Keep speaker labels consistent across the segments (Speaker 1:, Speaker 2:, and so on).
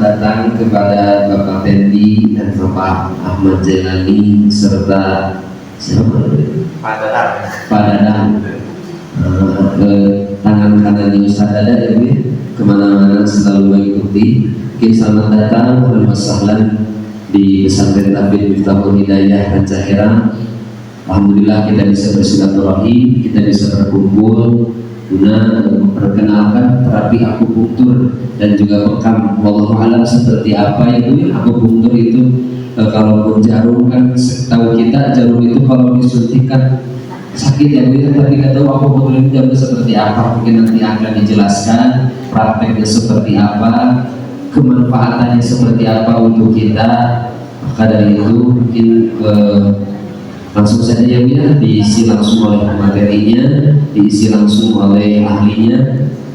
Speaker 1: datang kepada Bapak Tendi dan Bapak Ahmad Jailani serta siapa? Pak Dadang. Ke tangan kanan di Ustaz Dada ya Bu ya, kemana-mana selalu mengikuti. Selamat datang dan wasahlan di pesantren Tabligh Miftahul Hidayah Rancahera. Alhamdulillah kita bisa bersilaturahim, kita bisa berkumpul guna memperkenalkan terapi akupunktur dan juga bekam. Wallahu alam seperti apa itu akupunktur itu. Kalaupun jarum kan tahu kita jarum itu kalau disuntikan sakit ya Bu ya, tapi nggak tahu akupunktur itu jarum seperti apa. Mungkin nanti akan dijelaskan prakteknya seperti apa, kemanfaatannya seperti apa untuk kita. Maka dari itu mungkin langsung saja ya Bu ya, diisi langsung oleh materinya, diisi langsung oleh ahlinya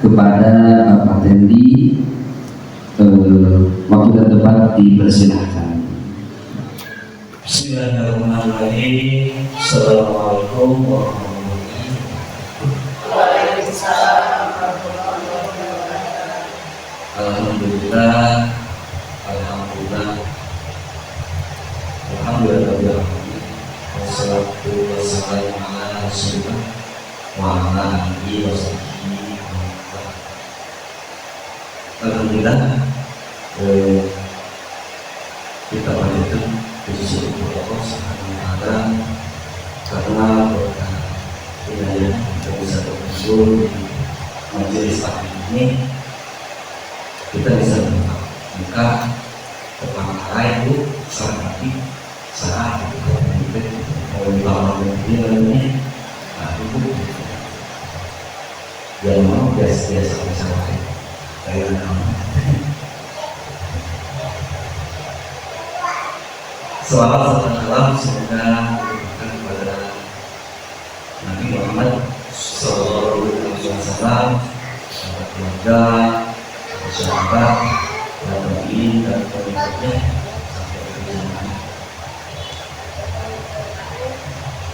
Speaker 1: kepada Bapak Tendi. Waktu dan tempat dipersilahkan.
Speaker 2: Bismillahirrahmanirrahim. Assalamualaikum warahmatullahi wabarakatuh. Alhamdulillah, alhamdulillah. Wassalatu wassalamu ala Rasulillah wa ala alihi wasahbihi. Alhamdulillah, kita lanjutkan diskusi protokol sekarang karena berkat hidayah kita bisa berkumpul di majelis taklim ini, kita bisa membuka perkara itu saat mau dilawan ini itu yang mau biasa kayak Salawat serta salam semoga diberikan kepada Nabi Muhammad Sallallahu Alaihi Wasallam, sahabat keluarga, sahabat, tabi'in dan pengikutnya sampai ke zaman.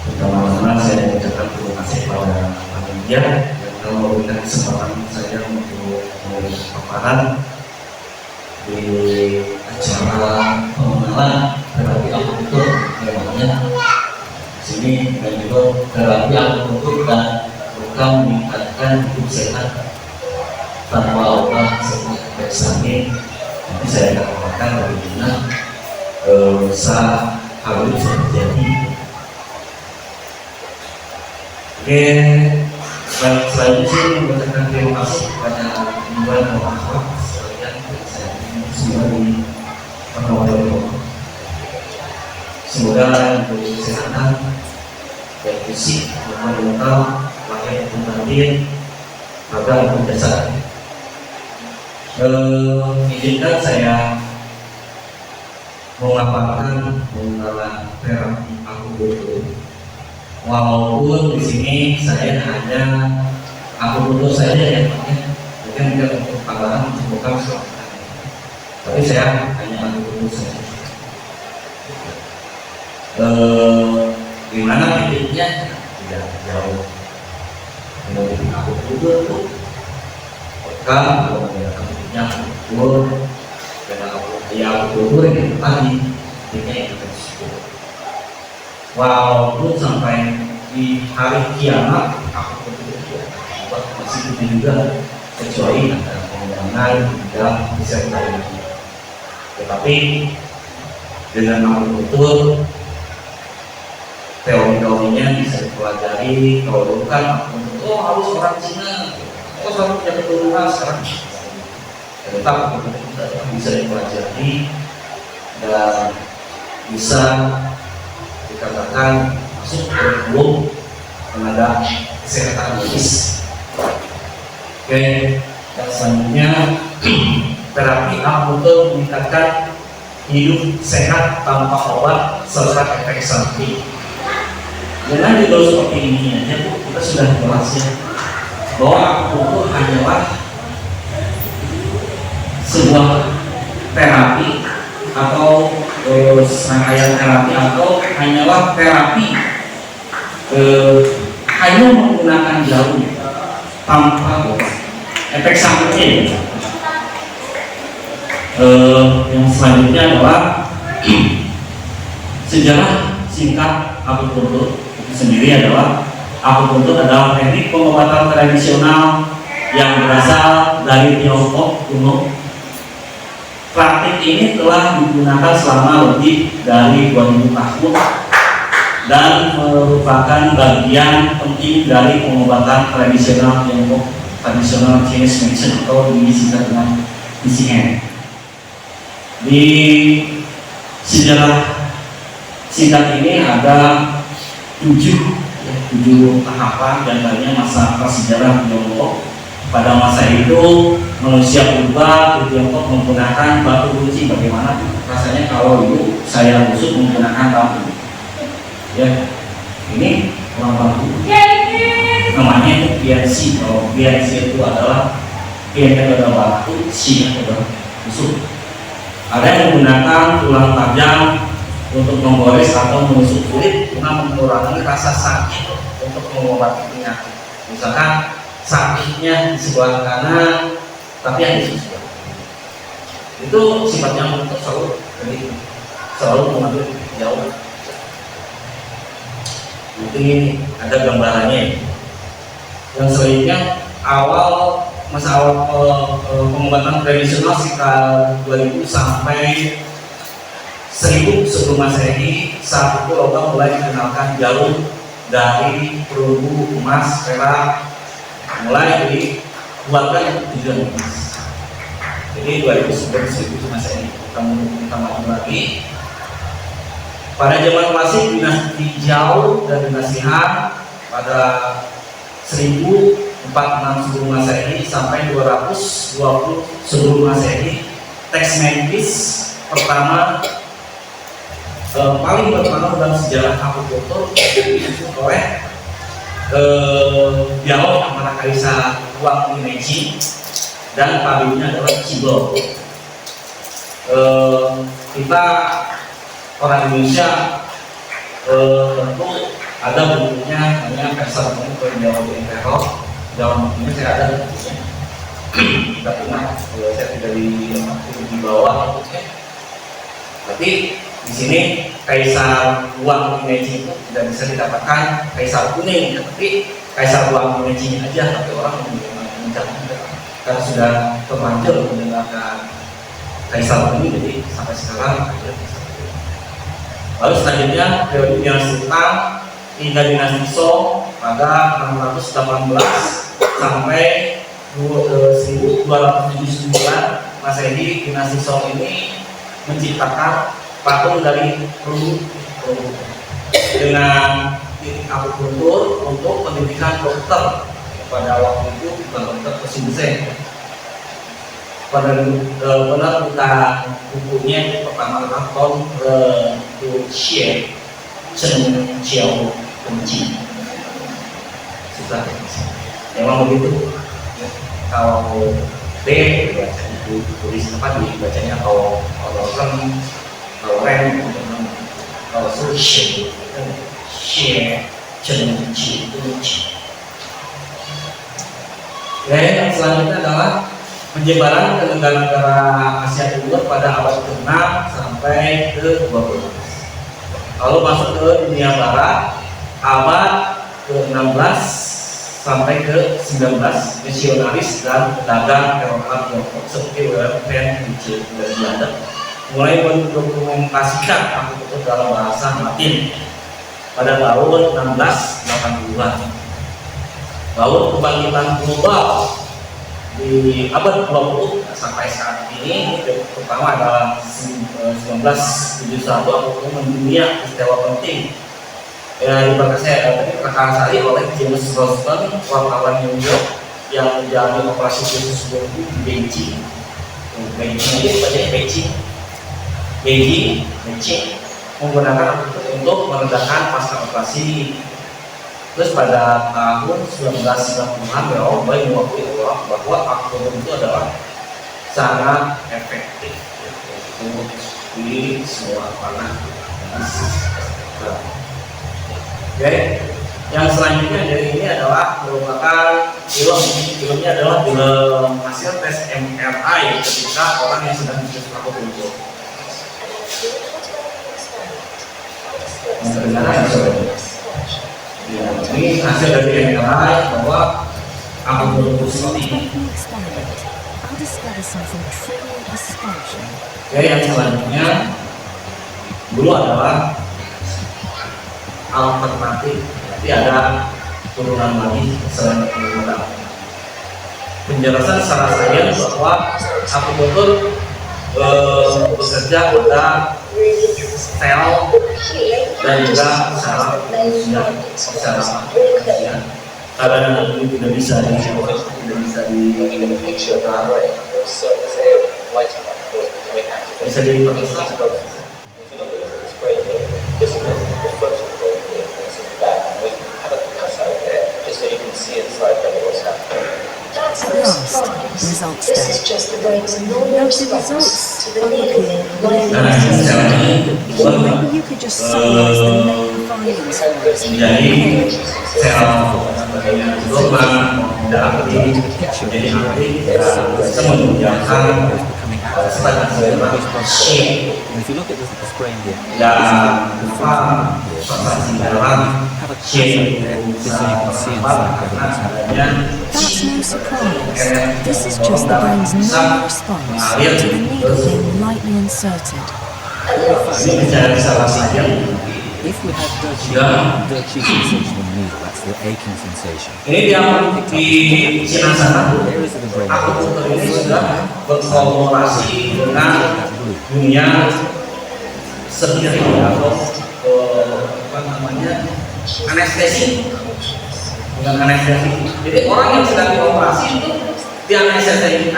Speaker 2: Pertama-tama saya mengucapkan terima kasih kepada panitia yang telah memberikan kesempatan saya untuk memberi paparan di acara pengenalan terapi akupunktur namanya sini, dan juga terapi akupunktur dan bukan meningkatkan hidup sehat tanpa obat seperti beksani. Nanti saya akan katakan bagaimana bisa hal itu bisa terjadi. Oke, selanjutnya saya mengucapkan terima kasih kepada Iwan Muhammad sekalian dan saya semua di penonton. Semoga untuk kesehatan dan fisik maupun mental, lahir dan batin, agar berdasar. Izinkan saya memaparkan mengenai terapi akupunktur. Walaupun di sini saya hanya akupunktur saja ya, mungkin tidak untuk tambahan bukan selatan, tapi saya hanya akupunktur saja. Gimana titiknya tidak jauh. Menurut akupunktur itu bekam kalau menggunakan titiknya akupunktur dan akupunktur yang tadi titiknya yang tersebut. Walaupun sampai di hari kiamat akupunktur masih begitu juga, kecuali ada pengembangan tidak bisa kita lihat. Tetapi dengan akupunktur teori-teorinya bisa dipelajari. Kalau dulu kan harus orang Cina, harus punya keturunan. Sekarang tetap bisa dipelajari dan bisa dikatakan masuk ke dalam tenaga kesehatan medis. Oke, dan selanjutnya terapi akupunktur meningkatkan hidup sehat tanpa obat serta efek samping. Dengan judul seperti ini aja kita sudah jelas ya, bahwa akupunktur hanyalah sebuah terapi atau serangkaian terapi atau hanyalah terapi hanya menggunakan jarum tanpa obat. Efek sampingnya Yang selanjutnya adalah sejarah singkat akupuntur itu sendiri adalah akupuntur adalah teknik pengobatan tradisional yang berasal dari Tiongkok kuno. Praktik ini telah digunakan selama lebih dari 2000 tahun dan merupakan bagian penting dari pengobatan tradisional Tiongkok, tradisional Chinese medicine atau disingkat dengan TCM. Di sejarah singkat ini ada 7 tahapan, dan lainnya masa prasejarah Tiongkok. Pada masa itu manusia purba di Tiongkok menggunakan batu kunci. Bagaimana rasanya kalau itu saya busuk menggunakan batu? Ya, ini orang batu. Namanya itu PNC. Kalau PNC itu adalah PNC adalah batu, C adalah busuk. Ada yang menggunakan tulang tajam untuk menggores atau menusuk kulit guna mengurangi rasa sakit untuk mengobati penyakit. Misalkan sakitnya di sebelah kanan, tapi yang di sebelah itu sifatnya untuk selalu mengambil jauh. Nanti ada gambarannya. Yang selanjutnya masa awal pengobatan tradisional sekitar 2000 sampai 1000 sebelum Masehi. Saat itu logam mulai dikenalkan jarum dari perunggu emas, perak, mulai dibuatkan untuk tujuan emas. Jadi 2000 sebelum 1000 Masehi. Kita maju lagi. Pada zaman klasik dinasti Zhou dan dinasti Han pada 1046 sebelum Masehi sampai 220 sebelum Masehi, teks medis pertama paling berpengaruh dalam sejarah akupuntur disusun oleh dialog antara Kaisar Wang Meiji dan tabibnya adalah Qibao. Kita orang Indonesia tentu ada bukunya namanya Kaisar Wang Meiji Emperor. Dalam bukunya saya ada bukunya. Kita pernah saya tidak di bawah bukunya. Tapi di sini Kaisar Wang Meiji itu tidak bisa didapatkan Kaisar kuning, tapi Kaisar Wang Meiji aja. Tapi orang mencari karena sudah terlanjur mendengarkan Kaisar kuning, jadi sampai sekarang ada. Lalu selanjutnya periode dinasti Tang hingga dinasti Song pada 618 sampai 1279 Masehi. Dinasti Song ini menciptakan patung dari perunggu dengan akupuntur untuk pendidikan dokter. Pada waktu itu bukan dokter Kosinduseng. Pada penerbitan bukunya itu pertama adalah tahun Xie Chen Xiao Benci. Susah. Memang begitu. Kalau D bacanya tulis tempat dibacanya kalau Ren, kalau Xie Chen Xiao Benci. Yang selanjutnya adalah penyebaran ke negara-negara Asia Timur pada abad ke-6 sampai ke-12. Lalu masuk ke dunia barat abad ke-16 sampai ke-19. Misionaris dan pedagang Eropa Tiongkok seperti Wilhelm Reich dari Belanda mulai mendokumentasikan akupuntur dalam bahasa Latin pada tahun 1680-an. Lalu kebangkitan global di abad 20 sampai saat ini, pertama adalah 1971 akupuntur mendunia istilah penting. Dibahas saya rekan saya oleh James Roston, wartawan New York yang menjalani operasi khusus di Beijing. Beijing ini bacanya Beijing menggunakan akupuntur untuk meredakan pasca operasi. Terus pada tahun 1990-an beliau mengakui bahwa akupuntur itu adalah sangat efektif di semua panah. Oke, yang selanjutnya dari ini adalah merupakan filmnya adalah film hasil tes MRI ketika orang yang sedang disusuk akupunktur. Ini hasil dari MRI bahwa akupunktur seperti ini. Oke, yang selanjutnya dulu adalah alternatif, nanti ada turunan lagi selain akupunktur. Penjelasan secara sains bahwa akupunktur bekerja pada sel dan juga saraf manusia, karena ini tidak bisa
Speaker 3: Results day. Note the results are looking maybe you could just summarize the main findings for us.
Speaker 2: Jadi sel lubang tidak aktif, jadi aktif bisa menunjukkan shape dan sensasi dalam shape
Speaker 3: That's no surprise. This is just the brain's normal response to the needle being lightly inserted.
Speaker 2: ini bicara salah saja.
Speaker 4: If we have dirty sensation in the needle, that's the aching sensation.
Speaker 2: Ini di Cina sana, akupunktur ini sudah berkolaborasi dengan dunia sendiri atau apa namanya anestesi, dengan anestesi. Jadi orang yang sedang dioperasi itu di anestesi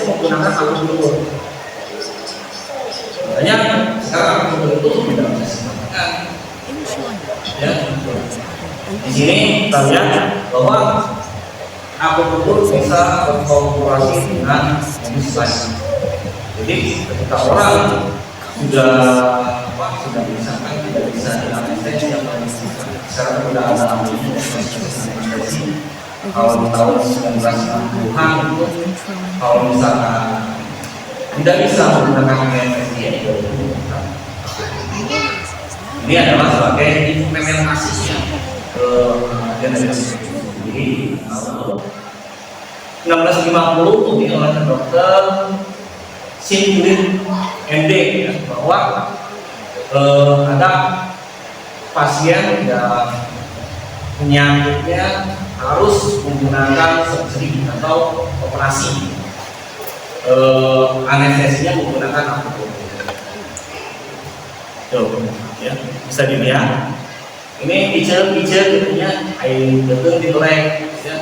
Speaker 2: menggunakan akupunktur. Makanya sekarang akupunktur itu tidak bisa sembarangan. Ya. Di sini kita lihat bahwa akupunktur bisa berkolaborasi dengan medis. Jadi ketika orang sudah bisa tidak bisa dianestesi secara tidak ada anestesi. Kalau di tahun 1960-an itu kalau misalkan tidak bisa menggunakan anestesi itu ini adalah sebagai implementasinya ke generasi sendiri. 1950 ini oleh dokter Singlin MD ya, bahwa ada pasien yang penyakitnya harus menggunakan surgery atau operasi, anestesinya menggunakan akupunktur. Ya, bisa dilihat. Ini picture jadinya air betul dilek, ya.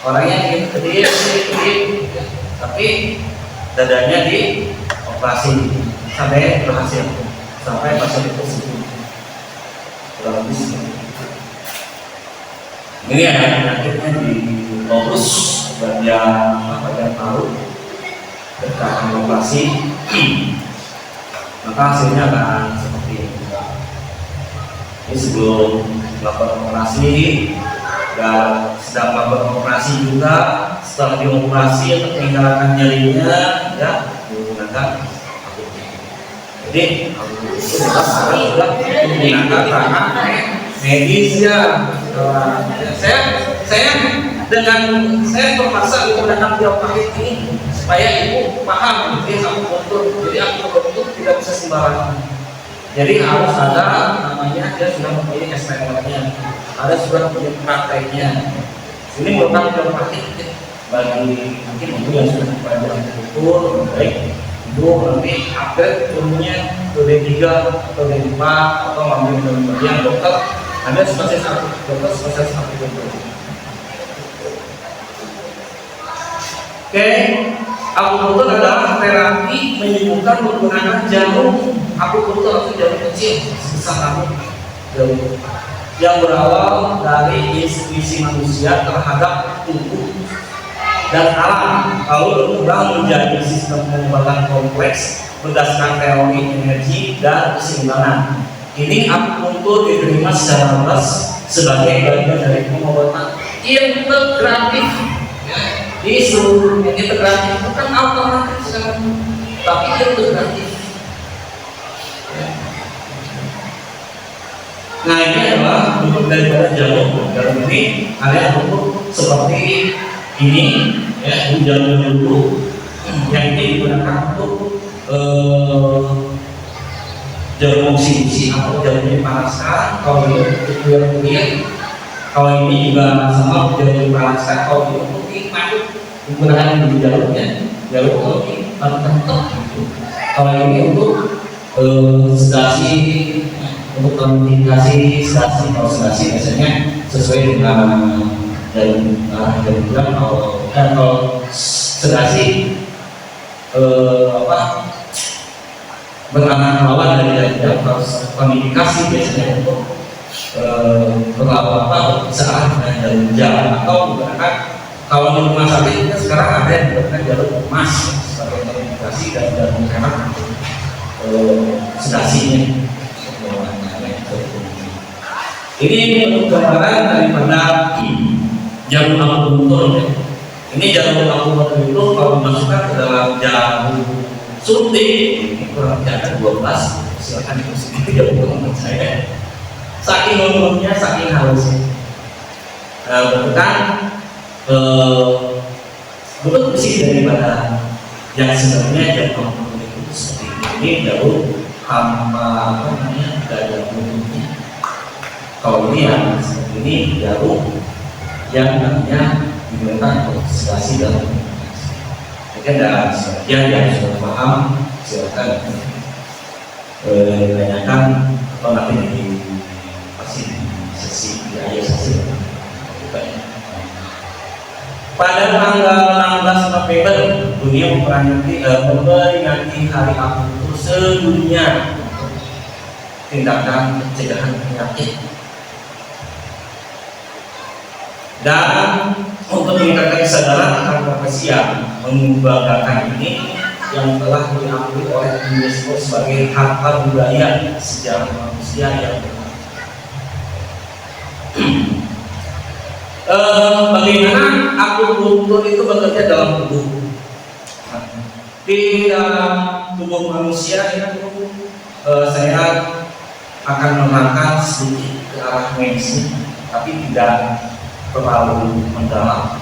Speaker 2: Orangnya ini kecil, ya. Tapi dadanya di operasi sampai berhasil, sampai pasien itu sembuh. Kurang lebih. Ini ada penyakitnya di lobus bagian paru, ketika operasi, maka hasilnya akan seperti ini. Ini sebelum melakukan operasi dan sedang melakukan operasi juga, setelah dioperasi untuk menghilangkan nyerinya ya menggunakan akupunktur. Jadi akupunktur itu sekarang sudah menggunakan ranah medis ya. Saya terpaksa menggunakan teori ini supaya ibu paham jadi akupunktur. Jadi akupunktur tidak bisa sembarangan. Jadi harus ada namanya, dia sudah mempunyai SPL-nya, ada surat punya prakteknya. Ini merupakan praktik bagi mungkin ibu yang sudah dipelajari betul, baik ibu nanti upgrade ilmunya ke D3 atau D4 atau mengambil bagian dokter, ada spesialis dokter spesialis akupunktur. Oke, akupunktur adalah terapi menyembuhkan menggunakan jarum akupunktur atau jarum kecil sebesar rambut jarum yang berawal dari intuisi manusia terhadap tubuh dan alam, lalu berkembang menjadi sistem pengobatan kompleks berdasarkan teori energi dan keseimbangan. Ini akupunktur diterima secara luas sebagai bagian dari pengobatan integratif ya, di seluruh dunia. Integratif itu kan alternatif sekarang, tapi integratif ya. Nah ini adalah bentuk daripada jarum. Jarum ini ada bentuk seperti ini ya, ini jarum dulu yang ini digunakan untuk jarum oksidi atau jarum dipanaskan. Kalau ini untuk kuliah, kalau ini juga sama jarum dipanaskan. Kalau ini untuk diaduk menggunakan jarumnya, jarum kalau ini tertentu. Kalau ini untuk sedasi, untuk komunikasi sedasi. Kalau sedasi biasanya sesuai dengan jarum bilang. Kalau sedasi beranak lawan dari jarum. Kalau komunikasi biasanya untuk berpisah dengan jarum jam atau menggunakan, kalau di rumah sakit kita sekarang ada yang menggunakan jarum emas sebagai komunikasi dan jarum perak sedasinya. Ini bentuk gambaran daripada jarum akupunktur. Ini jarum akupunktur itu kalau dimasukkan ke dalam jarum suntik ini kurang lebih ada 12. Silakan itu sendiri jarum menurut saya. Saking lembutnya, saking halusnya. Bukan bentuk besi daripada yang sebenarnya jarum akupunktur itu seperti ini. Jarum tanpa tidak ada bentuknya. Kalau ini yang seperti ini jarum yang nantinya digunakan untuk sedasi dan komunikasi. Mungkin ada sebagian yang sudah paham, silakan tanyakan atau nanti di sesi pada tanggal 16 November dunia memperingati Hari Akupunktur sedunia untuk tindakan pencegahan penyakit. Dan untuk meningkatkan kesadaran akan profesi yang membanggakan ini yang telah diakui oleh UNESCO sebagai harta budaya sejarah manusia yang bagaimana akupunktur itu bekerja dalam tubuh. Di dalam tubuh manusia itu saya akan menerangkan sedikit ke arah medis, tapi tidak terlalu mendalam.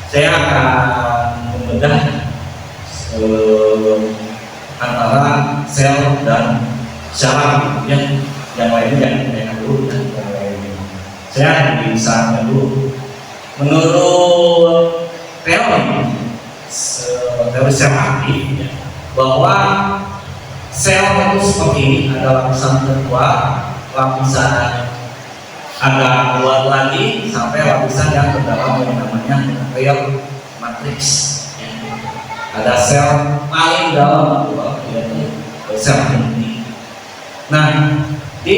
Speaker 2: Saya akan membedah antara sel dan syaraf yang lainnya yang dulu dan yang lainnya. Saya akan misalnya dulu. Menurut teori sel aktif bahwa sel itu seperti ini, ada lapisan terkuat, lapisan agak luar lagi sampai lapisan yang terdalam yang namanya real matrix. Ada sel paling dalam yaitu sel inti. Nah, di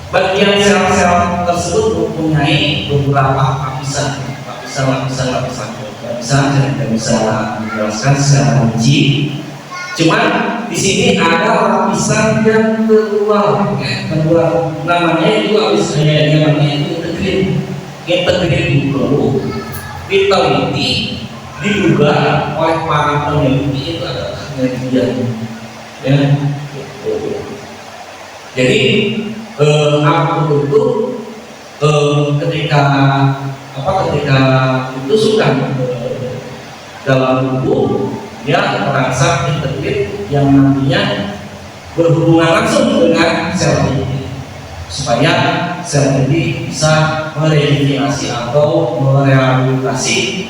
Speaker 2: bagian sel-sel tersebut mempunyai beberapa lapisan. Tidak bisa dijelaskan secara rinci. Cuman di sini ada lapisan yang keluar, namanya itu integrin itu diteliti, diduga oleh para peneliti itu adalah penelitian. Ya. Jadi akupunktur ketika ditusukkan dalam tubuh, dia merangsang integrin yang nantinya berhubungan langsung dengan sel inti supaya sel inti bisa meregenerasi atau merehabilitasi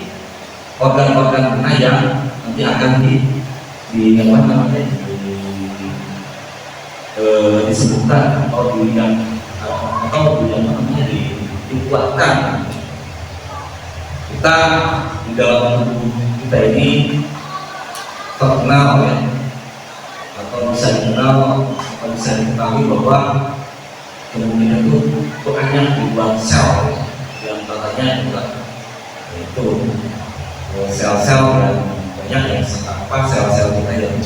Speaker 2: organ-organ mana yang nanti akan disebutkan atau dikuatkan. Kita di dalam tubuh kita ini terkenal ya, atau bisa diketahui bahwa kemudian itu banyak ribuan sel yang katanya juga itu sel-sel yang banyak yang sel-sel kita yang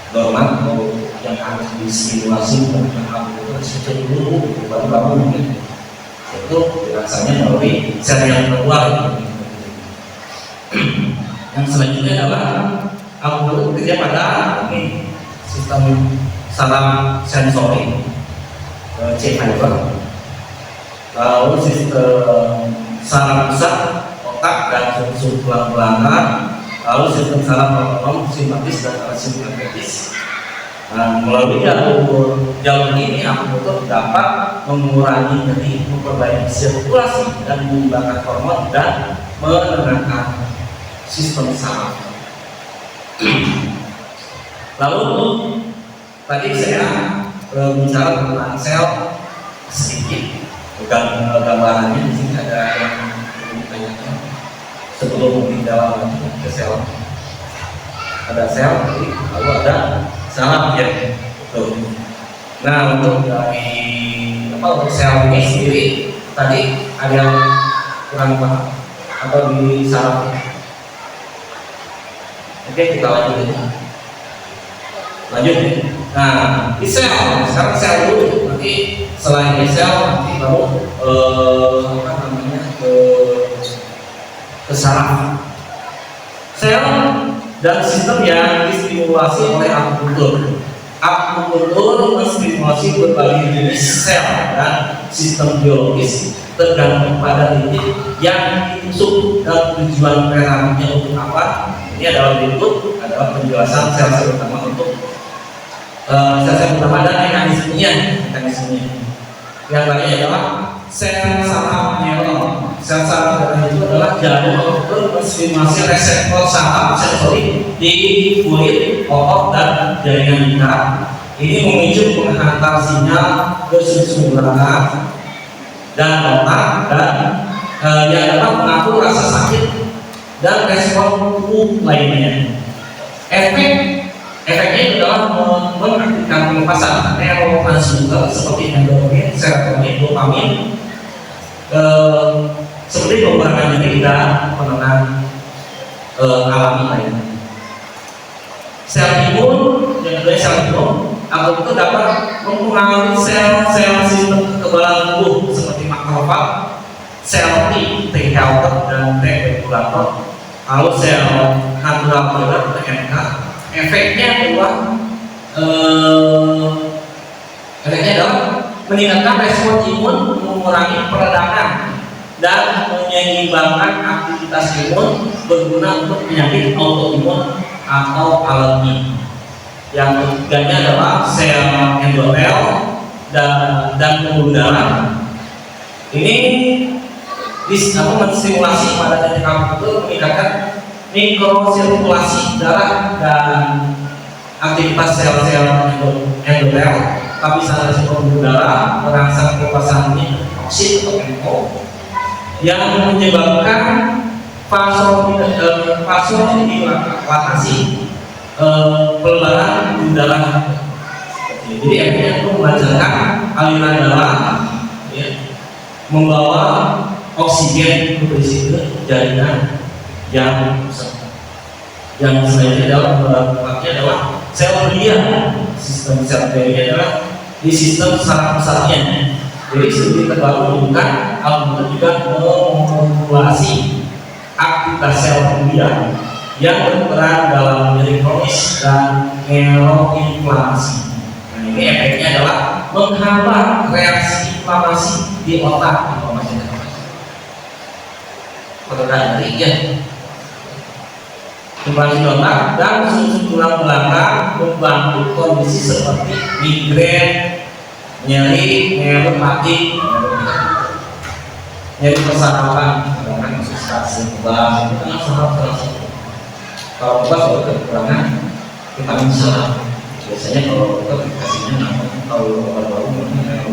Speaker 2: normal atau yang harus distimulasi dengan akupunktur sejak dulu baru bangun. itu dirangsangnya melalui sel yang keluar. Yang selanjutnya adalah aku bekerja pada sistem saraf sensori C-fiber, lalu sistem saraf pusat otak dan sumsum tulang belakang, lalu sistem saraf otonom simpatis dan parasimpatetis. Nah, melalui jalur ini akupunktur dapat mengurangi nyeri, memperbaiki sirkulasi dan mengimbangkan hormon dan menenangkan sistem saraf. Lalu tadi saya bicara tentang sel sedikit, gambarannya di sini ada yang ditanyakan sebelum kita ke sel. Ada sel, lalu ada saraf ya. Nah, untuk dari untuk sel ini sendiri tadi ada yang kurang paham atau di saraf. Oke, kita lanjut ya. Nah, di sel, sekarang sel dulu, nanti selain di sel nanti baru ke saraf. Sel dan sistem yang distimulasi oleh akupunktur. Akupunktur menstimulasi berbagai jenis sel dan sistem biologis tergantung pada titik yang ditusuk dan tujuan terapinya untuk apa. Ini adalah berikut adalah penjelasan sel-sel utama untuk sel-sel utama dan mekanismenya. Yang tadi adalah sel saraf neuron. Sel saraf neuron itu adalah jaringan untuk menstimulasi reseptor saraf sensori di kulit, otot dan jaringan indera. Ini memicu penghantar sinyal ke sumsum belakang dan otak dan yang dapat mengatur rasa sakit dan respon tubuh lainnya. Efeknya adalah mengaktifkan pelepasan neurotransmitter seperti endorfin, serotonin, dopamin, seperti pengurangan nyeri dan penenang alami lainnya. Sel imun, yang kedua sel imun, akupunktur dapat mempengaruhi sel-sel sistem kekebalan tubuh seperti makrofag, sel T helper dan T regulator, lalu sel natural killer (NK). Efeknya adalah meningkatkan respon imun, mengurangi peradangan dan menyeimbangkan aktivitas imun berguna untuk penyakit autoimun atau alergi. Yang ketiganya adalah sel endotel dan pembuluh darah. Ini menstimulasi pada titik akupunktur meningkatkan mikrosirkulasi darah dan aktivitas sel-sel endotel, lapisan pembuluh darah, merangsang pelepasan toksin atau NO yang menyebabkan vasodilatasi, pelebaran darah. Jadi efeknya itu melancarkan aliran darah, ya, membawa oksigen ke jaringan yang selanjutnya adalah sel belia. Sistem sel belia adalah di sistem saraf pusatnya. Jadi studi terbaru menunjukkan akupunktur juga memodulasi aktivitas sel belia yang berperan dalam nyeri kronis dan neuroinflamasi. Nah, ini efeknya adalah menghambat reaksi inflamasi di otak. Peredaran nyeri ya, inflamasi otak dan sumsum tulang belakang, membantu kondisi seperti migrain, nyeri neuropatik, nyeri persarafan, kadang-kadang frustasi kebas, itu kan saraf. Kalau kebas sudah kekurangan vitamin saraf. Biasanya kalau kita dikasihnya kalau baru-baru mungkin kayak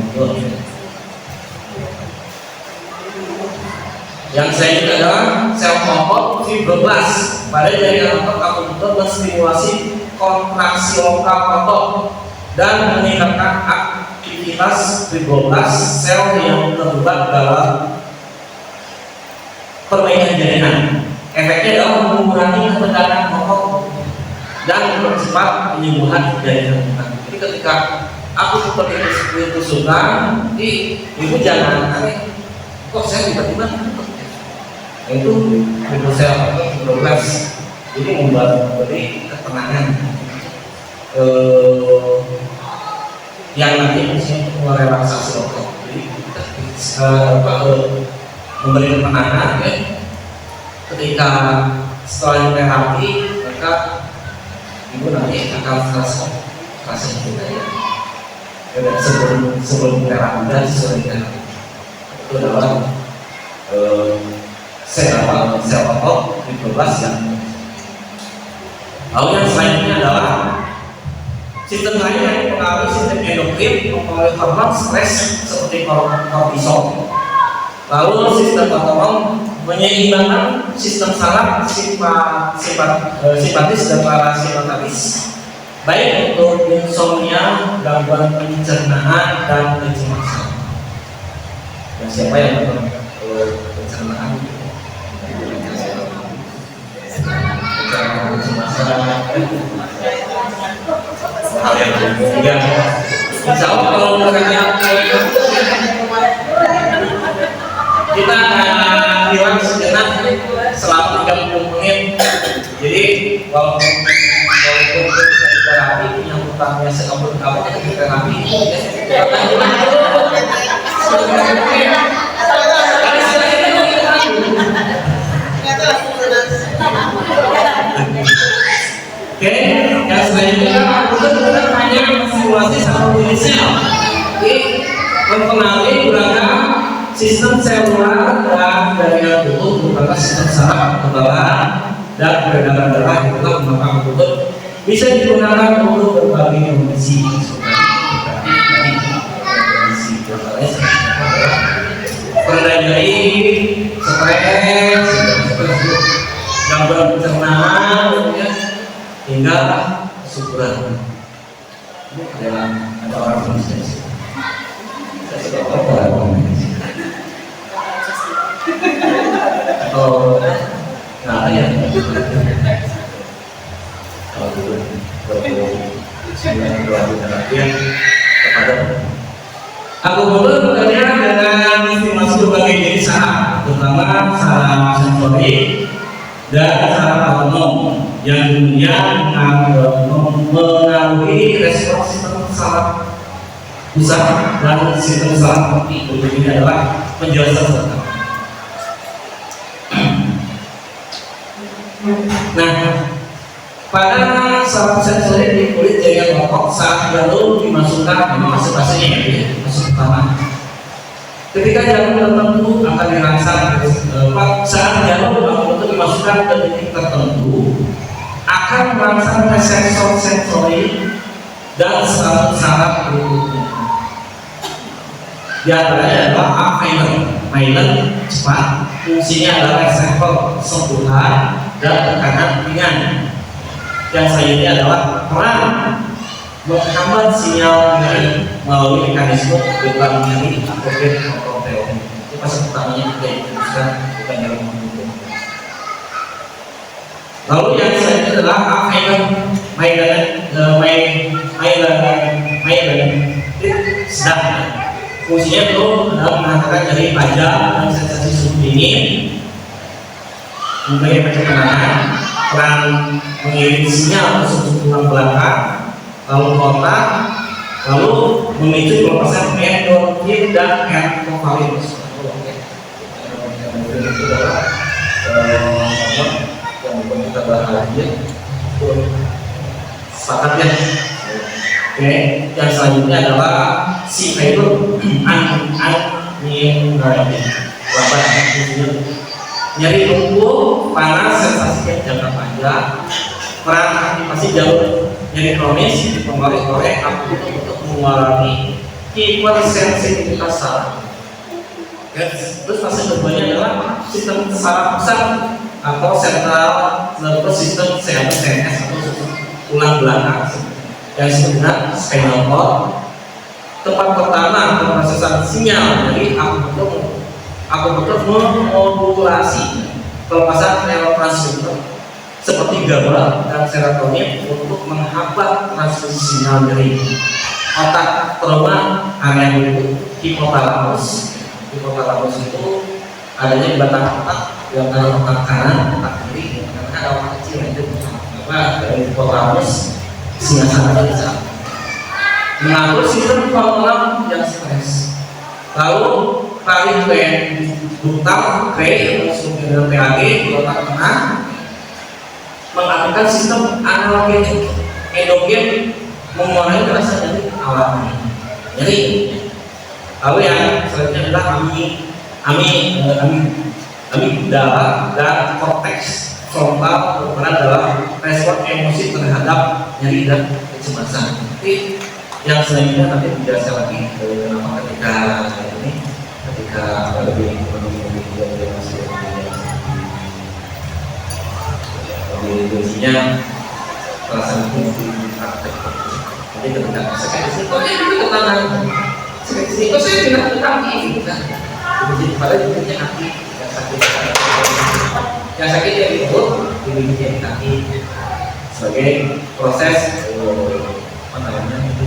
Speaker 2: yang saya juga adalah sel otot fibroblast. Pada jaringan otot akupunktur menstimulasi kontraksi lokal otot dan meningkatkan aktivitas fibroblast, sel yang terlibat dalam perbaikan jaringan. Efeknya adalah mengurangi ketegangan otot dan mempercepat penyembuhan jaringan. Jadi ketika akupunktur itu suka, ibu jangan kok saya tiba-tiba ngantuk ya? Nah, itu mikrosel 12 ini memberi ketenangan yang nanti fungsinya untuk merelaksasi otot. Jadi memberi ketenangan ya. Ketika setelah terapi maka ibu nanti akan terasa juga ya. Sebelum terapi dan sesudah terapi itu adalah sel otot 12 yang. Lalu yang selanjutnya adalah sistem lain yang mempengaruhi sistem endokrin, mempengaruhi hormon stres seperti kortisol. Lalu sistem otonom menyeimbangkan sistem saraf, simpatis dan parasimpatis, baik untuk insomnia, gangguan pencernaan dan kecemasan. Dan siapa yang pencernaan? Hal yang ketiga, insya Allah kalau misalnya kita akan hilang sejenak selama 30 menit. Jadi walaupun terapi yang utamanya sekabut-kabut ketika terapi oke, yang selanjutnya benar-benar hanya simulasi satu jenisnya. Jadi mempengaruhi gerakan sistem selular dan daya tubuh berupa sistem saraf, kekebalan dan peredaran darah di dalam belakang tubuh bisa digunakan untuk berbagai kondisi perdaya nyeri, stres, gangguan pencernaan, hingga kesuburan. Ada orang konsisten. Atau nah ya kalau dulu kepada aku boleh bekerja dengan estimasi berbagai jenis saraf, terutama saraf sensorik dan saraf otonom yang kemudian mengaruhi respons sistem saraf pusat dan sistem saraf otak. Ini adalah penjelasan pertama. Nah, pada saraf sensorik di kulit jaringan otot saat jarum dimasukkan masuk pasnya ya, masuk pertama. Ketika jarum tertentu akan dirangsang saat jarum tertentu dimasukkan ke titik tertentu akan merangsang reseptor sensorik dan saraf berikutnya. Di antaranya adalah myelin cepat, fungsinya adalah reseptor sentuhan dan tekanan ringan. Yang selanjutnya adalah peran menghambat sinyal nyeri melalui mekanisme gelombang nyeri atau protein. Itu fase pertamanya kita introduksikan bukan jarum mendukung. Lalu yang selanjutnya adalah myelin sedang. Fungsinya itu adalah mengatakan nyeri panjang dan sensasi suhu dingin, memberi penekanan, peran mengirim sinyal ke susu tulang belakang, lalu otak, lalu memicu pelepasan endorfin dan enkefalin. Itu adalah yang bukan kita bahagia sepakat ya. Oke, yang selanjutnya adalah si fiber nyeri lumpuh, panas, sensasi jangka panjang, peran aktivasi jalur nyeri kronis, memperoleh aktif untuk mengurangi hipersensitivitas saraf. Terus fase keduanya adalah sistem saraf pusat atau central nervous system CNS atau tulang belakang yang disebut spinal cord. Tempat pertama pemrosesan sinyal dari akupunktur memodulasi pelepasan neurotransmitter seperti GABA dan serotonin untuk menghambat transmisi sinyal dari otak, trauma, area berikut hipotalamus di hipotalamus itu adanya di batang otak, di antara otak kanan, otak kiri, karena ada otak kecil yang itu apa dari hipotalamus singasana bisa mengatur sistem hormonal yang stres. Lalu tarik ke ductal K atau PAG di otak tengah mengaktifkan sistem analgetik endogen mengurangi rasa nyeri alami. Nyeri. Lalu yang selanjutnya adalah amigdala dan korteks frontal berperan dalam respon emosi terhadap nyeri dan kecemasan. Nanti yang selanjutnya nanti dijelaskan lagi kenapa ketika lebih intinya perasaan itu di praktek. Jadi ketika saya itu ketenangan, itu saya tidak tetapi jadi pada jenisnya kaki yang sakit yang disebut di kaki sebagai proses apa namanya itu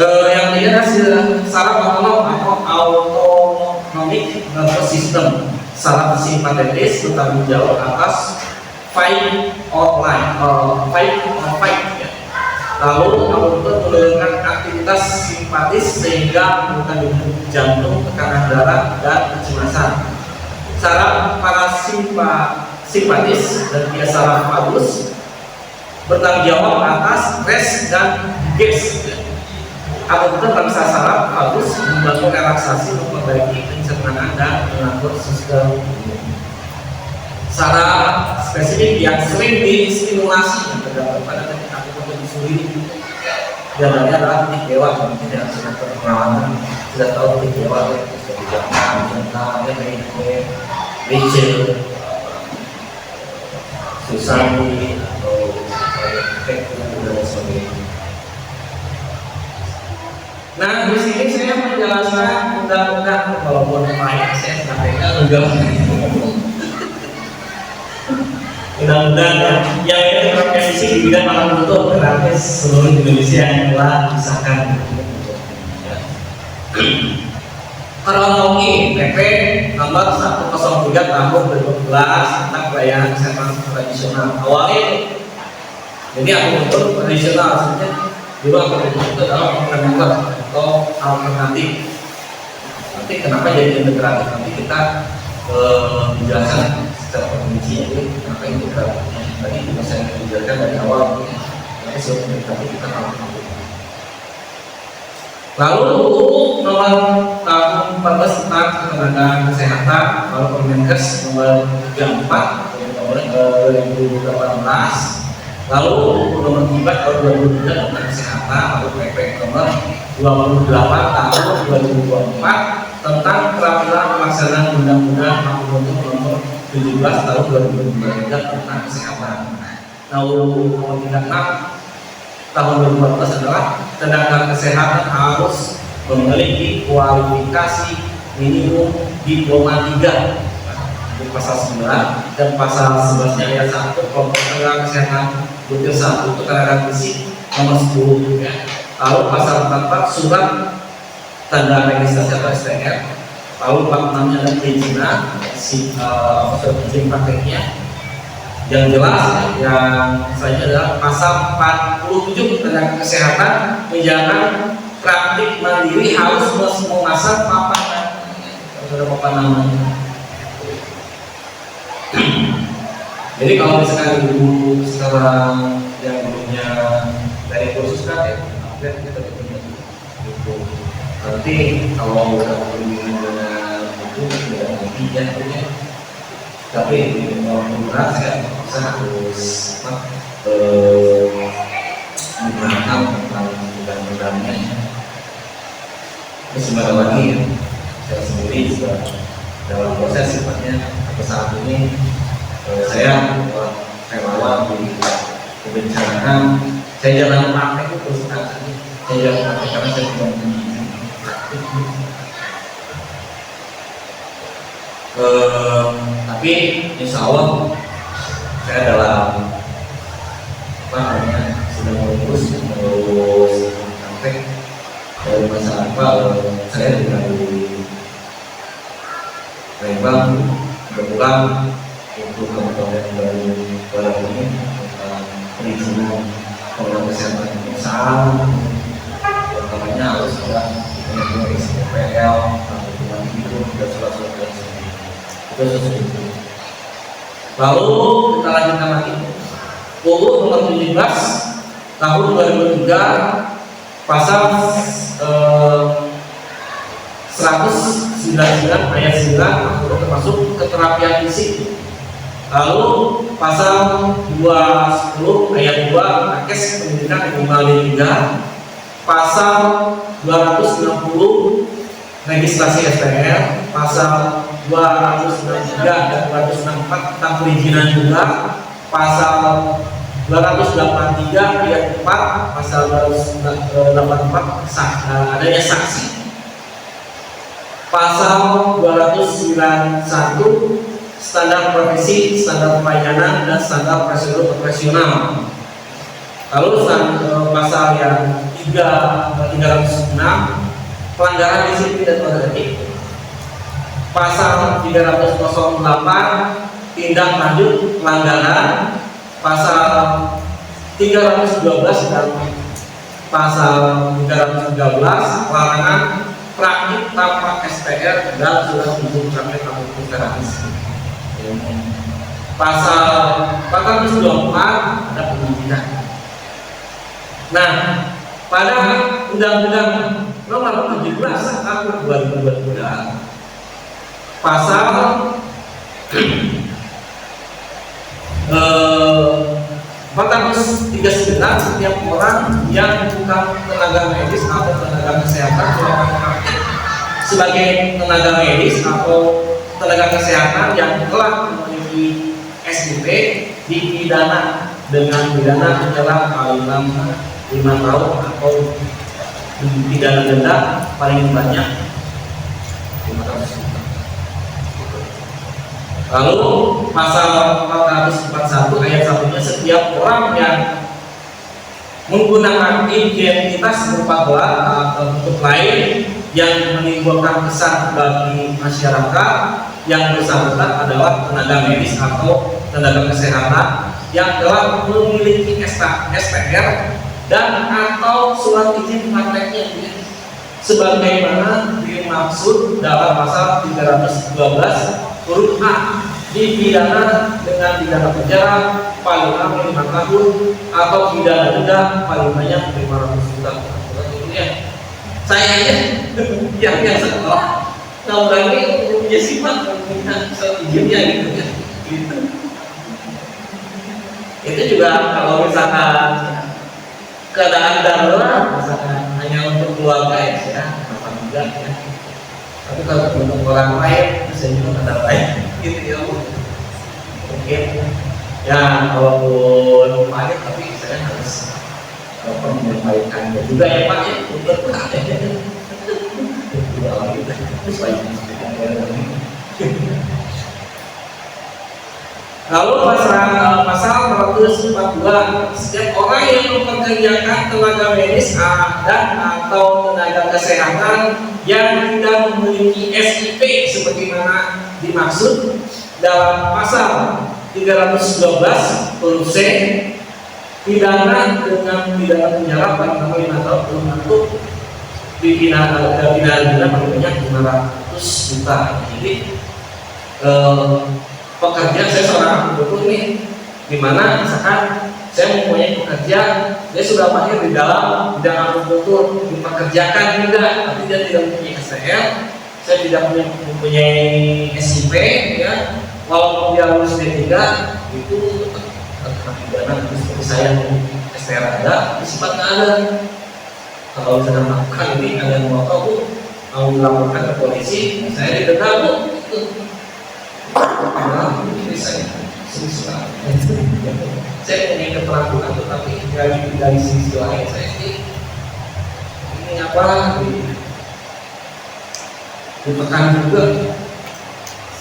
Speaker 2: yang ketiga hasil saraf otonom atau autonomic nervous system. Saraf simpatetis bertanggung jawab atas fight or fight ya. Lalu untuk menurunkan aktivitas simpatis sehingga menurunkan jantung, tekanan darah dan kecemasan. Saraf parasimpatis dan dia saraf vagus bertanggung jawab atas stres dan gas. Akupunktur bangsa saraf vagus membantu relaksasi, memperbaiki pencernaan dan mengatur sistem imun. Saraf spesifik yang sering distimulasi terdapat pada teknik akupunktur insulin dan adalah titik dewa. Mungkin yang sudah berpengalaman sudah tahu titik dewa seperti jantan, Rachel, Susani atau efek dan sebagainya. Nah, di sini saya menjelaskan undang-undang walaupun banyak saya sampaikan undang-undang yang ini terkait di bidang akupunktur gratis seluruh Indonesia yang telah disahkan. Kronologi PP nomor 103 tahun 2012 tentang pelayanan kesehatan tradisional. Awalnya jadi akupunktur tradisional sebenarnya dulu akupunktur itu adalah komplementer atau alternatif. Nanti kenapa jadi integratif? Nanti kita menjelaskan secara perinci jadi kenapa integratif. Tadi juga saya menjelaskan dari awal. Tapi sebelum integratif kita harus tahu. Lalu UU nomor tahun 14 tentang ketenagaan kesehatan, lalu Permenkes nomor 34 tahun 2018. Lalu nomor 3 tahun 2003 tentang kesehatan, lalu PP nomor 28 tahun 2024 tentang peraturan pelaksanaan undang-undang akupunktur nomor 17 tahun 2023 tentang kesehatan. Nah, nomor 36 tahun 2014 adalah tenaga kesehatan harus memiliki kualifikasi minimum diploma 3. Pasal 9 dan pasal 11 ayat 1 kelompok tenaga kesehatan butir 1 untuk tenaga fisik nomor 10 ya. Lalu pasal 44 surat tanda registrasi atau STR. Lalu 46 nya ada perizinan izin prakteknya. Yang jelas yang selanjutnya adalah pasal 47 tenaga kesehatan menjalankan praktik mandiri harus memasang papan namanya. Jadi kalau misalkan ibu sekarang yang punya dari kursus kan ya, kita punya itu. Nanti kalau udah berhubungan dengan itu tidak nanti ya punya. Tapi kalau berat saya harus menggunakan tentang undang-undangnya. Terus sebentar lagi ya, saya sendiri juga dalam proses sifatnya saat ini saya relawan di kebencanaan. Saya jalan praktek itu terus saya jalan praktek karena saya tidak punya praktek. Tapi insya Allah saya dalam apa namanya sudah mengurus praktek dari masyarakat saya dari Lembang kebetulan untuk kabupaten Barat ini perizinan pengelola kesehatan perusahaan pertamanya harus ada SPL, lingkungan hidup dan surat-surat dan sebagainya. Itu sesuatu itu. Lalu kita lanjutkan lagi. UU nomor 17 tahun 2003 pasal 199 ayat 9 termasuk keterapian fisik. Lalu pasal 210 ayat 2 Nakes Pendidikan Minimal D3, pasal 260 registrasi SPL, pasal 263 dan 264 tentang perizinan juga, pasal 283 ayat 4, pasal 284 adanya saksi, pasal 291 standar profesi, standar pelayanan, dan standar prosedur profesional. Lalu pasal yang 306 pelanggaran disiplin dan kode etik, pasal 308 tindak lanjut pelanggaran, pasal 312 dan pasal 313 larangan praktik tanpa SPL dan surat izin praktek kampus teranis. Pasal 424 ada penyidikan. Nah, pada Undang-Undang Nomor 17 Tahun 2022 pasal 439 setiap orang yang bukan tenaga medis atau tenaga kesehatan sebagai tenaga medis atau tenaga kesehatan yang telah memiliki SIP dipidana dengan pidana penjara paling lama 5 tahun atau pidana denda paling banyak 500 juta. Lalu pasal 441 ayat 1-nya setiap orang yang menggunakan identitas berupa gelar atau bentuk lain yang menimbulkan kesan bagi masyarakat yang bersangkutan adalah tenaga medis atau tenaga kesehatan yang telah memiliki SPR dan atau surat izin prakteknya sebagaimana dimaksud dalam pasal 312 huruf A, dipidana dengan pidana penjara paling lama 5 tahun atau pidana denda paling banyak 500 juta. Saya yang sekolah kalau berani punya sifat punya izinnya gitu ya. Itu juga kalau misalkan keadaan darurat, misalkan hanya untuk keluarga ya, apa juga ya. Tapi kalau untuk orang lain, saya juga kata lain, gitu ya. Mungkin ya kalaupun banyak, tapi saya harus menyampaikannya juga ya Pak ya, untuk Lalu pasal 442 setiap orang yang mempekerjakan tenaga medis dan atau tenaga kesehatan yang tidak memiliki SIP sebagaimana dimaksud dalam pasal 312 huruf C pidana dengan pidana penjara paling lama 5 tahun belum tentu pidana denda paling banyak 500 juta. Jadi pekerja, saya seorang dokter nih, dimana misalkan saya mempunyai pekerja, dia sudah mahir di dalam bidang dokter, dipekerjakan juga, tapi dia tidak mempunyai SPL, saya tidak mempunyai SIP, ya, walaupun dia lulus D3, itu pidana seperti saya SPL ada, sifat nggak ada. Kalau saya melakukan ini, ada yang mau tahu, mau dilaporkan ke polisi, saya didenda bu. Ini saya punya keterangan, tetapi dari sisi lain saya ini apa ditekan juga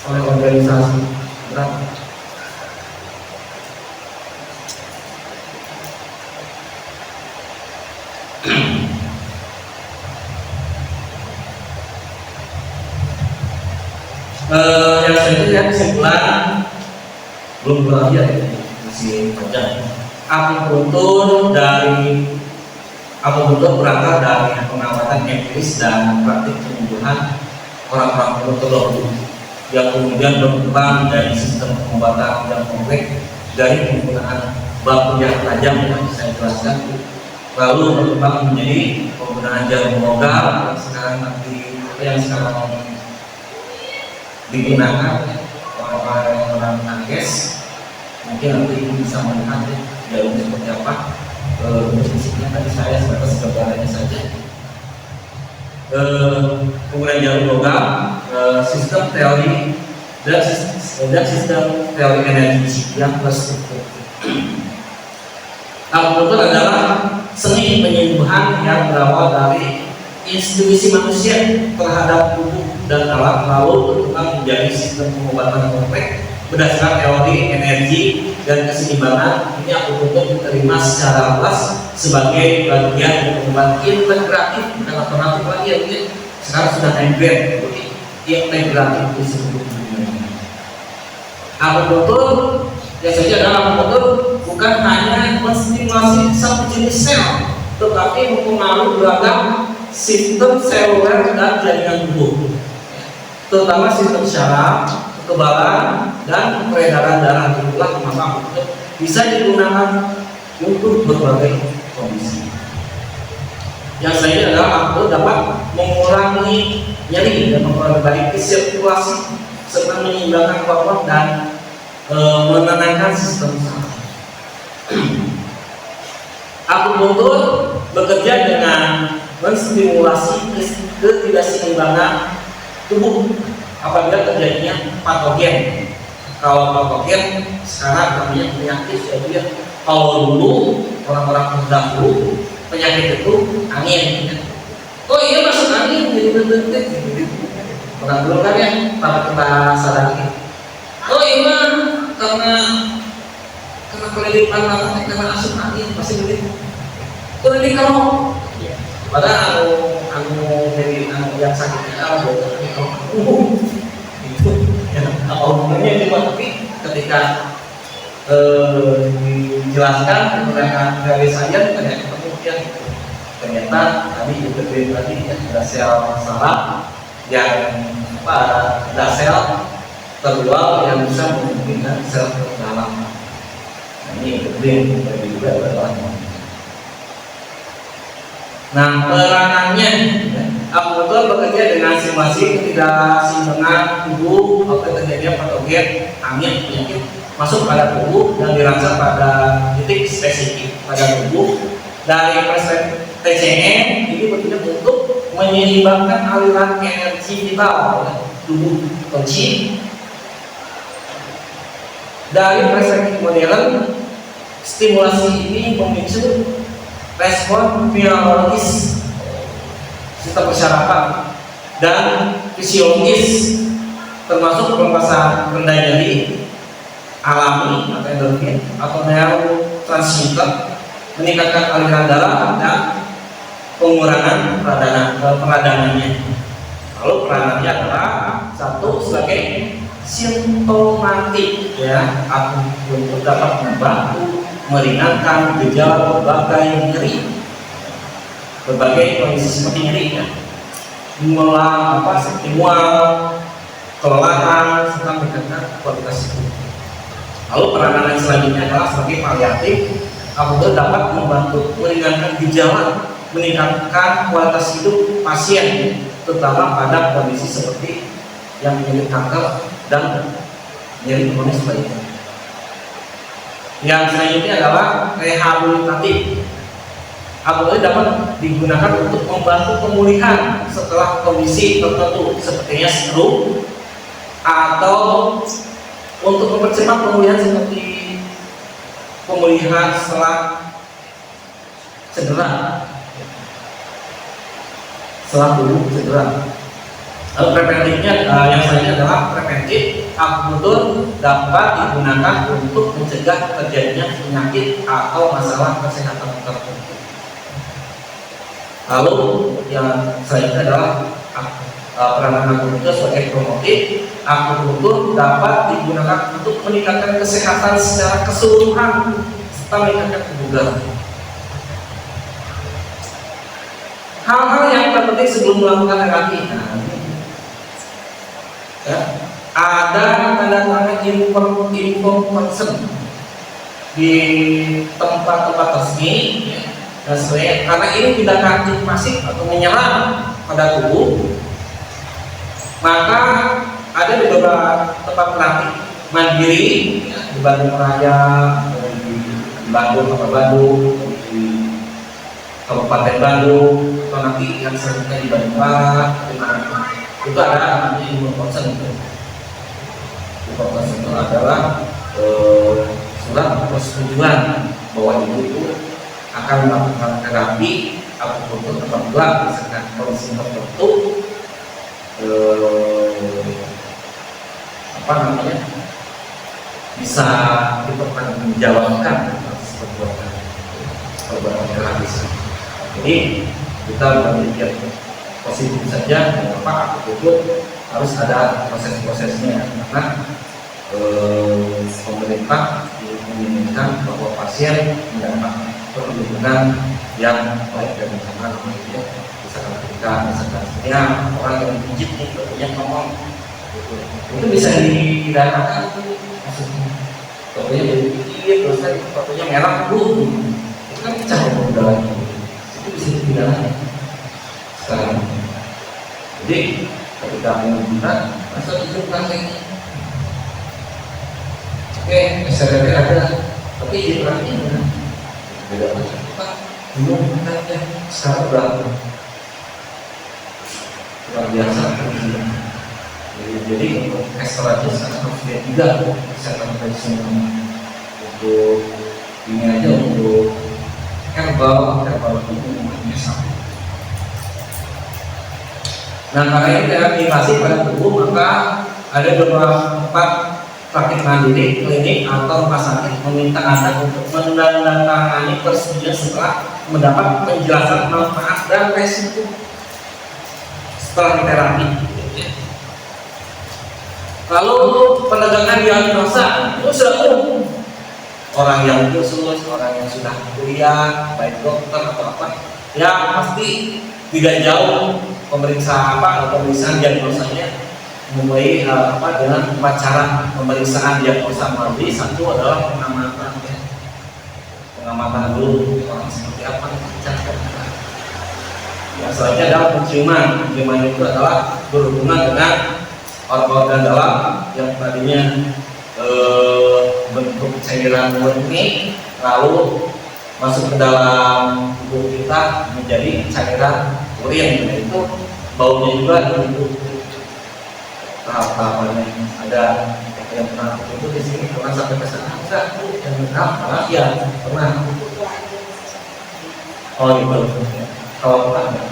Speaker 2: oleh organisasi berat. Yang selanjutnya kesimpulan belum berakhir ya, masih panjang. Akupuntur berangkat dari pengamatan empiris dan praktik penyembuhan orang-orang kuno terdahulu yang kemudian berkembang dari sistem pengobatan yang kompleks dari penggunaan batu yang tajam yang saya jelaskan, lalu berkembang menjadi penggunaan jarum logam yang sekarang digunakan oleh orang Angkes. Mungkin nanti bisa melihat jarumnya seperti apa. Fisiknya tadi saya sebatas gambarannya saja. Penggunaan jarum logam, sistem teori dan sistem teori energi yang terstruktur. Akupuntur adalah seni penyembuhan yang berawal dari intuisi manusia terhadap tubuh dan alat, lalu berkembang menjadi sistem pengobatan kompleks berdasarkan teori energi dan keseimbangan. Ini akupuntur diterima secara luas sebagai bagian pengobatan integratif, bukan alternatif lagi ya, sekarang sudah integratif, integratif disebut. Akupuntur ya saja adalah akupuntur bukan hanya menstimulasi satu jenis sel, tetapi mempengaruhi beragam sistem seluler dan jaringan tubuh, terutama sistem syaraf, kekebalan, dan peredaran darah. Itulah maka akupuntur bisa digunakan untuk berbagai kondisi. Yang saya adalah akupuntur dapat mengurangi nyeri dan memperbaiki sirkulasi serta menyeimbangkan hormon dan menenangkan sistem saraf. Akupuntur bekerja dengan menstimulasi ketidakseimbangan tubuh apabila terjadinya patogen. Kalau patogen sekarang namanya penyakit, ya. Kalau dulu orang-orang terdahulu penyakit itu angin. Oh iya, masuk angin jadi bentuk. Orang dulu kan ya, tanpa kita sadari. Oh iya, karena kelilipan mata, karena asup angin pasti begitu. Kelilip kalau padahal anu dari yang sakitnya dokter itu ya, umumnya itu, tapi ketika dijelaskan menggunakan teori sains ternyata tadi juga tadi ada sel saraf yang ada sel terluar yang bisa memungkinkan sel dalam. Ini penting bagi juga adalah. Nah, peranannya akupuntur bekerja dengan simulasi ketidakseimbangan tubuh atau terjadinya patogen, angin, penyakit masuk pada tubuh dan dirangsang pada titik spesifik pada tubuh. Dari perspektif TCM ini bertujuan untuk menyeimbangkan aliran energi vital tubuh kunci. Dari perspektif modern, stimulasi ini memicu respon biologis sistem persyarafan dan fisiologis, termasuk pelepasan rendah nyeri alami atau endorfin atau neurotransmitter, meningkatkan aliran darah dan pengurangan peradangannya. Lalu peranannya adalah satu sebagai simptomatik, ya, akupuntur dapat membantu meringankan gejala berbagai nyeri, berbagai kondisi seperti nyeri, ya, seperti mual, kelelahan, serta meningkatkan kualitas hidup. Lalu peranan yang selanjutnya adalah sebagai paliatif. Akupuntur dapat membantu meringankan gejala, meningkatkan kualitas hidup pasien, terutama pada kondisi seperti yang menyebut kanker dan nyeri kronis lainnya. Yang selanjutnya adalah rehabilitatif. Akupuntur dapat digunakan untuk membantu pemulihan setelah kondisi tertentu, sepertinya stroke, atau untuk mempercepat pemulihan seperti pemulihan setelah cedera, setelah tubuh cedera. Lalu preventifnya yang selanjutnya adalah preventif. Akupuntur dapat digunakan untuk mencegah terjadinya penyakit atau masalah kesehatan tertentu. Lalu yang selanjutnya adalah peranan akupuntur sebagai promotif. akupunktur dapat digunakan untuk meningkatkan kesehatan secara keseluruhan serta meningkatkan kebugaran. Hal-hal yang terpenting sebelum melakukan terapi, ya, ada tanda tangan info consent di tempat-tempat resmi, ya. Dan sebenarnya karena ini tindakan invasif atau menyerang pada tubuh, maka ada di beberapa tempat terapi mandiri, ya, di Bandung Raya, di Bandung, di Kabupaten Bandung, atau nanti yang selanjutnya di Bandung Barat, itu ada namanya info consent. Info consent itu adalah surat persetujuan bahwa ibu itu akan melakukan terapi akupunktur apabila misalkan kondisi tertentu bisa dipertanggungjawabkan atas perbuatan terapis. Jadi kita berpikir positif saja, mengapa akupunktur harus ada proses-prosesnya, karena pemerintah menginginkan bahwa pasien mendapat perlindungan yang baik dan bersama misalkan ya orang yang pijit nih tentunya ngomong itu bisa didanakan maksudnya tentunya dipikir terus tadi tentunya merah dulu itu kan pecah modal itu bisa dipidana sekarang. Jadi ketika menggunakan masa tunjukkan ini oke, SRT ada, tapi di praktiknya beda macam. Belum ada sekarang berapa? Luar biasa. Jadi untuk ekstranya harus dia juga kesehatan tradisional. Untuk ini aja untuk herbal itu umumnya sama. Nah, karena ini terapi invasif pada tubuh, maka ada beberapa tempat praktik mandiri, klinik atau rumah sakit meminta Anda untuk menandatangani persetujuan setelah mendapat penjelasan manfaat dan resiko setelah terapi. Lalu penegakan diagnosa itu sudah umum. Orang yang khusus, orang yang sudah kuliah, baik dokter atau apa, ya pasti tidak jauh pemeriksaan diagnosanya. Mulai dengan upacara pemeriksaan diagnosa melalui satu adalah pengamatan dulu orang seperti apa yang selanjutnya adalah penciuman itu adalah berhubungan dengan organ dalam yang tadinya bentuk cairan murni lalu masuk ke dalam tubuh kita menjadi cairan urin, itu baunya juga bentuk tahap-tahapannya. Ada yang pernah itu di sini pernah sampai ke sana enggak dan malah ya pernah. Oh gitu. Kalau pernah enggak.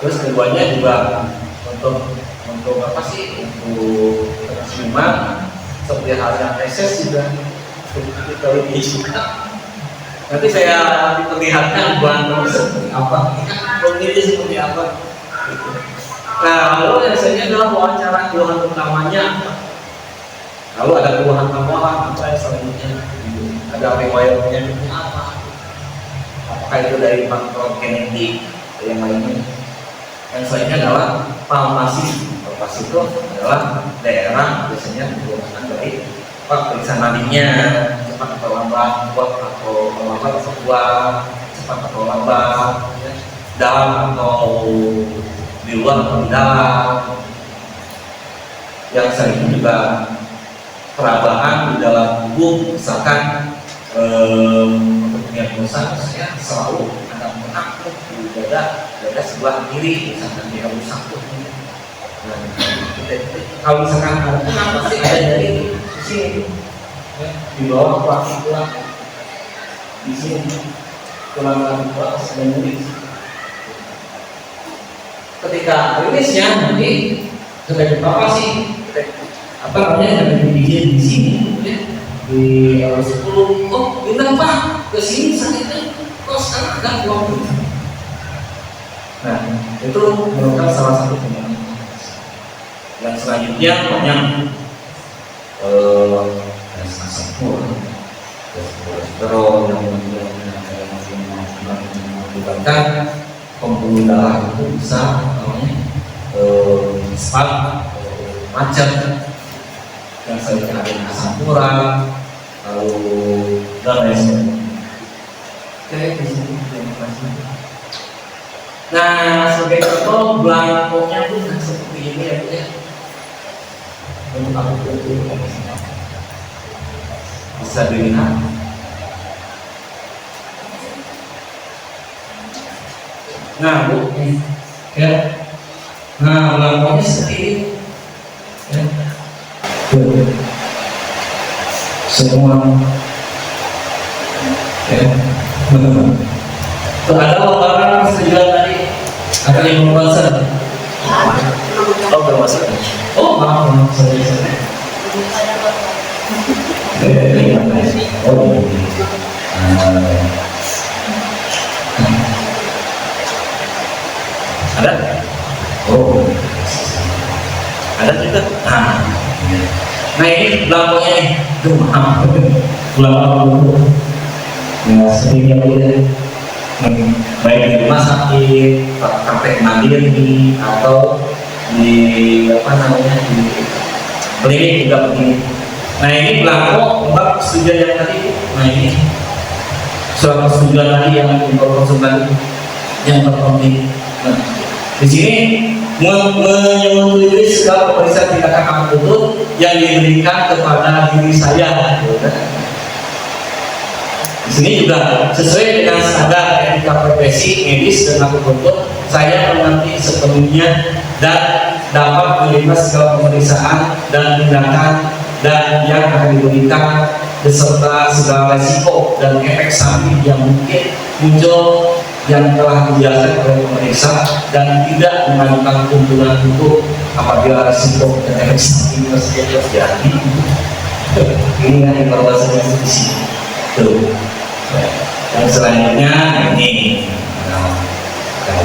Speaker 2: Terus keduanya juga untuk apa sih, untuk penciuman seperti halnya feses juga kita lebih suka. Nanti saya diperlihatkan bahan seperti apa, kondisi seperti apa. Nah, lalu biasanya adalah wawancara keluhan utamanya. Lalu ada keluhan tambahan apa yang selanjutnya? Ada riwayat penyakitnya apa? Apakah itu dari faktor genetik atau yang lainnya? Yang selanjutnya adalah palpasi. Palpasi itu adalah daerah biasanya digunakan dari periksa nadinya, cepat atau lambat, kuat atau lambat atau kuat, cepat atau lambat, dalam atau di luar atau di dalam. Yang selanjutnya juga perabahan di dalam tubuh, misalkan untuk diagnosa misalnya selalu ada menakut di dada sebelah kiri, misalkan dia rusak. Nah, kalau misalkan ada penang pasti ada dari sini, ya, di bawah kaki tulang, di sini tulang kaki tulang sedang nyeri. Ketika rilisnya nanti sudah apa sih? Apa namanya yang di sini, ya, di L10. Oh, bintang Pak, ke sini sakitnya. Kok sekarang ada uang? Nah, itu merupakan salah satu penyakit. yang selanjutnya banyak sampur yang menyebabkan pembuluh darah itu bisa cepat macet, yang selanjutnya ada asam urat, lalu dan lain sebagainya. Oke, di sini nah, sebagai contoh belangkonya pun seperti ini ya, Bu ya. Untuk aku bisa dilihat. Nah, Bu, ya. Nah, belangkonya seperti ini. Ya. Tuh. Semua ya, benar. Ada lembaran persetujuan tadi, ada yang membaca. Oh, bermaksud. Oh, maaf, sorry. Oh, ada? Oh, ada juga. Nah ini belangkonya nih, tuh maaf, belangko. Nah, sering yang baik di rumah sakit, praktek mandiri atau di di klinik juga begini. Nah ini belangko mbak persetujuan yang tadi. Nah ini surat persetujuan tadi yang informasi yang terpenting. Nah, di sini menyetujui segala pemeriksaan tindakan apapun yang diberikan kepada diri saya. Di sini juga sesuai dengan standar etika profesi medis dan akupuntur, saya mengerti sepenuhnya dan dapat menerima segala pemeriksaan dan tindakan dan yang akan diberikan beserta segala resiko dan efek samping yang mungkin muncul yang telah dijelaskan oleh pemeriksa dan tidak mengajukan keuntungan hukum apabila resiko dan efek samping tersebut terjadi. Ini yang informasinya di sini. Tuh. Dan selanjutnya ini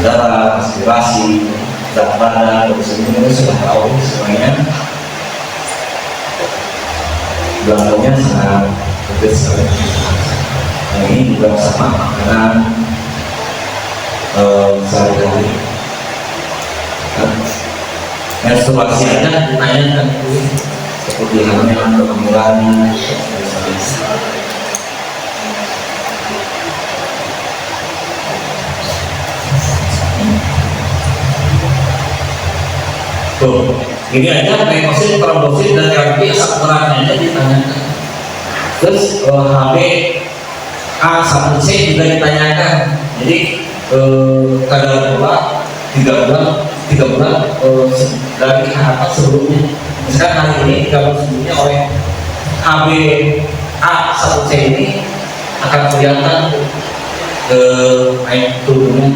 Speaker 2: darah, aspirasi, berat badan, ini sudah tahu semuanya. Belangkonya sangat berbeda sekali. Nah, ini juga sama makanan sehari-hari. Menstruasi aja ditanyakan seperti hamil, kehamilan, tuh, ini aja leukosit, trombosit dan terapi asam uratnya aja ditanyakan. Terus HB A1C juga ditanyakan. Jadi kadar gula 3 bulan dari apa sebelumnya. Misalkan hari ini 3 bulan sebelumnya oleh HB A1C ini akan kelihatan naik turunnya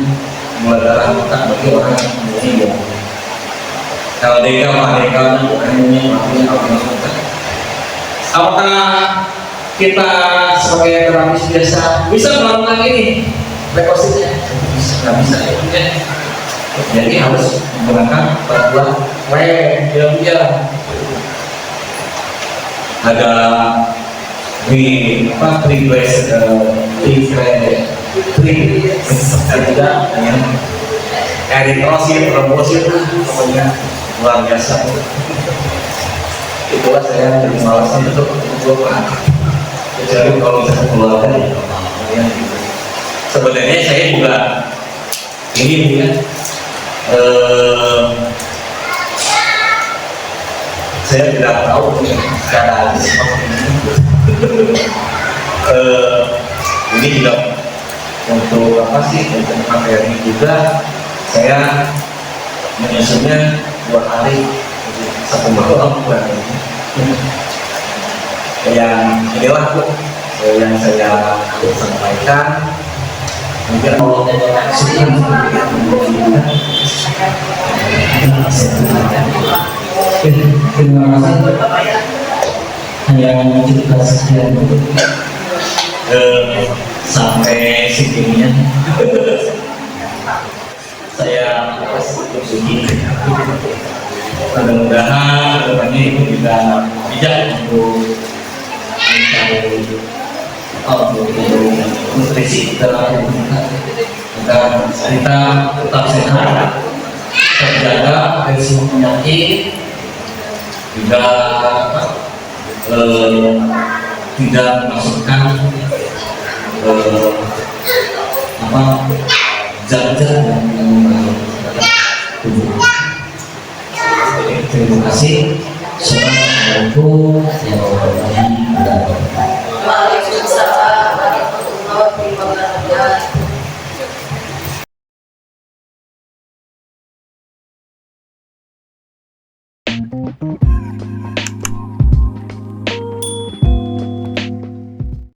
Speaker 2: gula darah kita bagi orang yang mempunyai LDK, HDK, dan artinya apakah kita sebagai terapis biasa bisa melakukan ini leukositnya? Nggak bisa ya. Jadi harus menggunakan perbuatan dia ada eritrosit, trombosit, pokoknya luar biasa. Itulah saya jadi malas untuk kecuali kalau bisa keluarga ya. Sebenarnya saya juga ini ya, saya tidak tahu keadaan seperti ini. Ini juga untuk apa sih, untuk materi juga saya menyusunnya 2 hari 1 malam yang inilah yang saya sampaikan. Mungkin kalau terima kasih hanya cerita sekian sampai segininya saya begini. Mudah-mudahan kedepannya itu juga bijak untuk nutrisi dalam agar kita tetap sehat, terjaga dari semua penyakit, juga tidak memasukkan zat-zat yang tubuh. Terima kasih. Assalamualaikum warahmatullahi wabarakatuh.
Speaker 5: Waalaikumsalam warahmatullahi wabarakatuh.